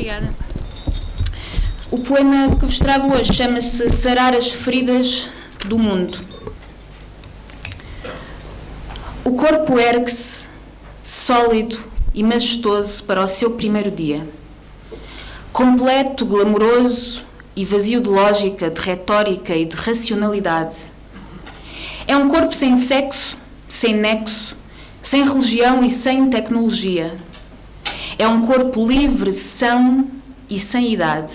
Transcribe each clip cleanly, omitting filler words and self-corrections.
Obrigada. O poema que vos trago hoje chama-se Sarar as Feridas do Mundo. O corpo ergue-se, sólido e majestoso para o seu primeiro dia. Completo, glamouroso e vazio de lógica, de retórica e de racionalidade. É um corpo sem sexo, sem nexo, sem religião e sem tecnologia. É um corpo livre, são e sem idade.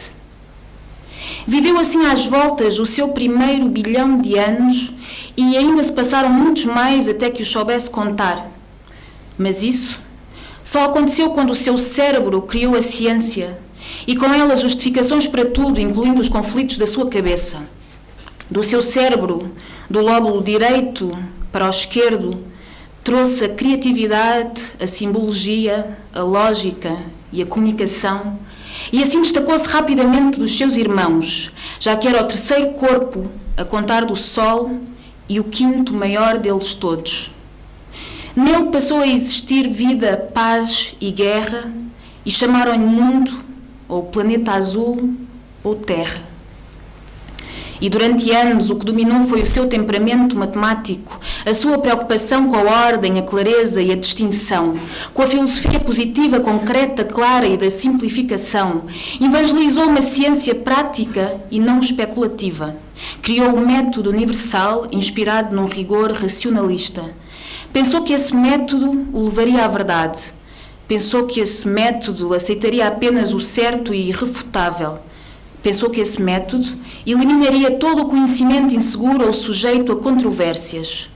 Viveu assim às voltas o seu primeiro bilhão de anos e ainda se passaram muitos mais até que os soubesse contar. Mas isso só aconteceu quando o seu cérebro criou a ciência e com ela justificações para tudo, incluindo os conflitos da sua cabeça. Do seu cérebro, do lóbulo direito para o esquerdo, trouxe a criatividade, a simbologia, a lógica e a comunicação, e assim destacou-se rapidamente dos seus irmãos, já que era o terceiro corpo a contar do Sol e o quinto maior deles todos. Nele passou a existir vida, paz e guerra, e chamaram-lhe mundo, ou planeta azul, ou terra. E durante anos o que dominou foi o seu temperamento matemático, a sua preocupação com a ordem, a clareza e a distinção, com a filosofia positiva, concreta, clara e da simplificação. Evangelizou uma ciência prática e não especulativa. Criou um método universal inspirado num rigor racionalista. Pensou que esse método o levaria à verdade. Pensou que esse método aceitaria apenas o certo e irrefutável. Pensou que esse método eliminaria todo o conhecimento inseguro ou sujeito a controvérsias.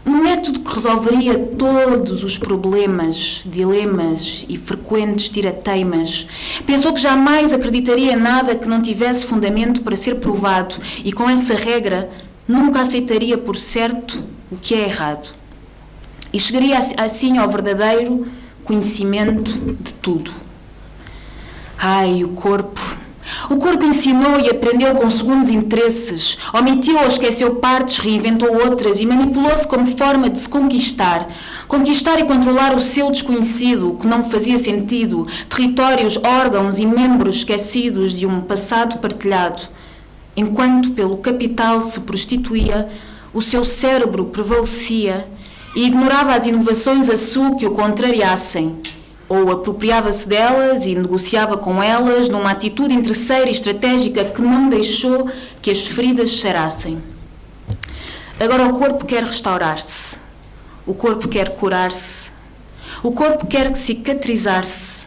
Um método que resolveria todos os problemas, dilemas e frequentes tirateimas. Pensou que jamais acreditaria em nada que não tivesse fundamento para ser provado e, com essa regra, nunca aceitaria por certo o que é errado. E chegaria assim ao verdadeiro conhecimento de tudo. Ai, o corpo! O corpo ensinou e aprendeu com segundos interesses, omitiu ou esqueceu partes, reinventou outras e manipulou-se como forma de se conquistar. Conquistar e controlar o seu desconhecido, o que não fazia sentido, territórios, órgãos e membros esquecidos de um passado partilhado. Enquanto pelo capital se prostituía, o seu cérebro prevalecia e ignorava as inovações a sul que o contrariassem. Ou apropriava-se delas e negociava com elas numa atitude interesseira e estratégica que não deixou que as feridas sarassem. Agora o corpo quer restaurar-se. O corpo quer curar-se. O corpo quer cicatrizar-se.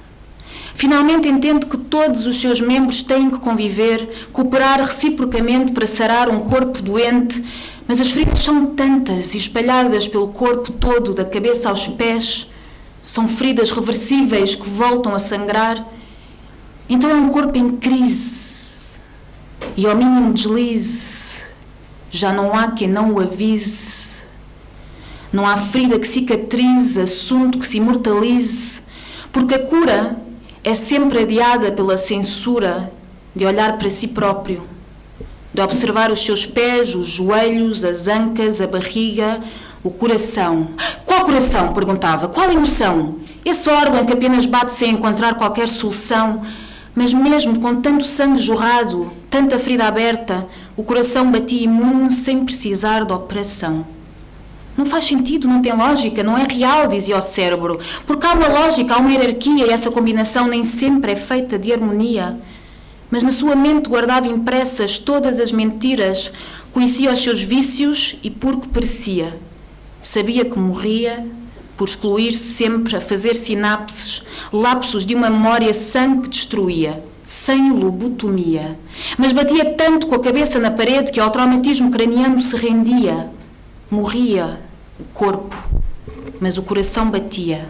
Finalmente entende que todos os seus membros têm que conviver, cooperar reciprocamente para sarar um corpo doente, mas as feridas são tantas e espalhadas pelo corpo todo, da cabeça aos pés. São feridas reversíveis que voltam a sangrar. Então é um corpo em crise. E ao mínimo deslize, já não há quem não o avise. Não há ferida que cicatrize, assunto que se imortalize, porque a cura é sempre adiada pela censura de olhar para si próprio, de observar os seus pés, os joelhos, as ancas, a barriga, o coração. Qual coração? Perguntava. Qual emoção? Esse órgão que apenas bate sem encontrar qualquer solução. Mas mesmo com tanto sangue jorrado, tanta ferida aberta, o coração batia imune sem precisar de operação. Não faz sentido, não tem lógica, não é real, dizia o cérebro. Porque há uma lógica, há uma hierarquia e essa combinação nem sempre é feita de harmonia. Mas na sua mente guardava impressas todas as mentiras, conhecia os seus vícios e porque parecia. Sabia que morria por excluir-se sempre a fazer sinapses, lapsos de uma memória sã que destruía, sem lobotomia. Mas batia tanto com a cabeça na parede que ao traumatismo craniano se rendia. Morria o corpo, mas o coração batia.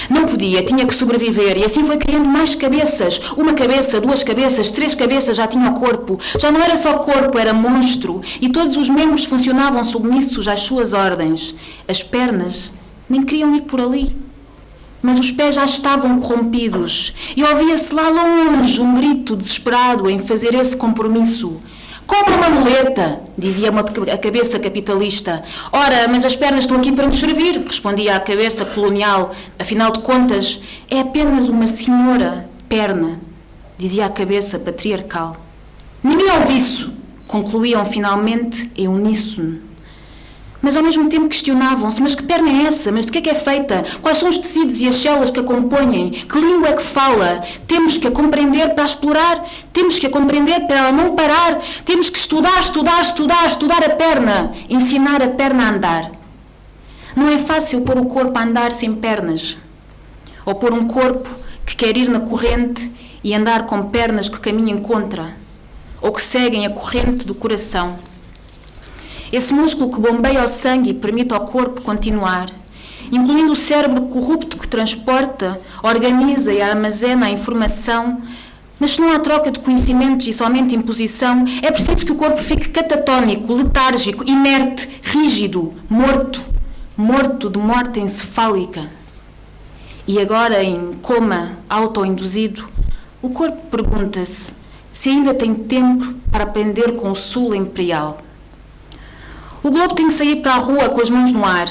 Não podia, tinha que sobreviver e assim foi criando mais cabeças. Uma cabeça, duas cabeças, três cabeças já tinha o corpo. Já não era só corpo, era monstro e todos os membros funcionavam submissos às suas ordens. As pernas nem queriam ir por ali, mas os pés já estavam corrompidos e ouvia-se lá longe um grito desesperado em fazer esse compromisso. Compra uma muleta, dizia a cabeça capitalista. Ora, mas as pernas estão aqui para nos servir, respondia a cabeça colonial. Afinal de contas, é apenas uma senhora perna, dizia a cabeça patriarcal. Ninguém ouve isso, concluíam finalmente em uníssono. Mas ao mesmo tempo questionavam-se, mas que perna é essa? Mas de que é feita? Quais são os tecidos e as células que a compõem? Que língua é que fala? Temos que a compreender para a explorar? Temos que a compreender para ela não parar? Temos que estudar a perna, ensinar a perna a andar. Não é fácil pôr o corpo a andar sem pernas, ou pôr um corpo que quer ir na corrente e andar com pernas que caminham contra, ou que seguem a corrente do coração. Esse músculo que bombeia o sangue e permite ao corpo continuar, incluindo o cérebro corrupto que transporta, organiza e armazena a informação, mas se não há troca de conhecimentos e somente imposição, é preciso que o corpo fique catatónico, letárgico, inerte, rígido, morto de morte encefálica. E agora, em coma autoinduzido, o corpo pergunta-se se ainda tem tempo para aprender com o sul imperial. O globo tem que sair para a rua com as mãos no ar,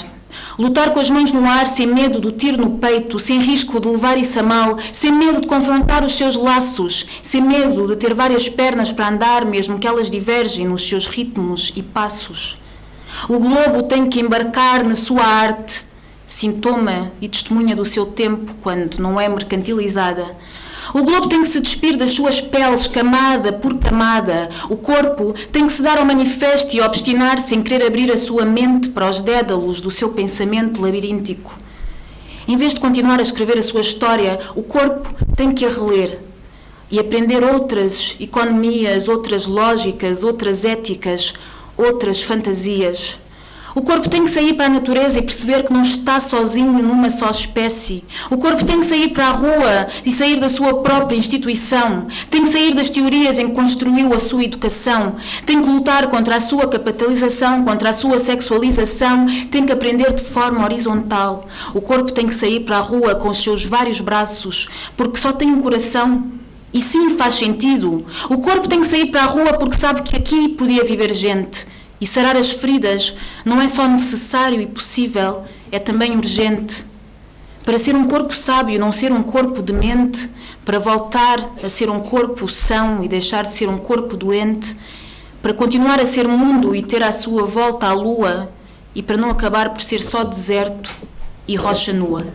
lutar com as mãos no ar sem medo do tiro no peito, sem risco de levar isso a mal, sem medo de confrontar os seus laços, sem medo de ter várias pernas para andar, mesmo que elas divergem nos seus ritmos e passos. O globo tem que embarcar na sua arte, sintoma e testemunha do seu tempo quando não é mercantilizada. O globo tem que se despir das suas peles, camada por camada. O corpo tem que se dar ao manifesto e obstinar-se em querer abrir a sua mente para os dédalos do seu pensamento labiríntico. Em vez de continuar a escrever a sua história, o corpo tem que a reler e aprender outras economias, outras lógicas, outras éticas, outras fantasias. O corpo tem que sair para a natureza e perceber que não está sozinho numa só espécie. O corpo tem que sair para a rua e sair da sua própria instituição. Tem que sair das teorias em que construiu a sua educação. Tem que lutar contra a sua capitalização, contra a sua sexualização. Tem que aprender de forma horizontal. O corpo tem que sair para a rua com os seus vários braços, porque só tem um coração. E sim, faz sentido. O corpo tem que sair para a rua porque sabe que aqui podia viver gente. E sarar as feridas não é só necessário e possível, é também urgente. Para ser um corpo sábio, não ser um corpo demente, para voltar a ser um corpo são e deixar de ser um corpo doente, para continuar a ser mundo e ter à sua volta a lua, e para não acabar por ser só deserto e rocha nua.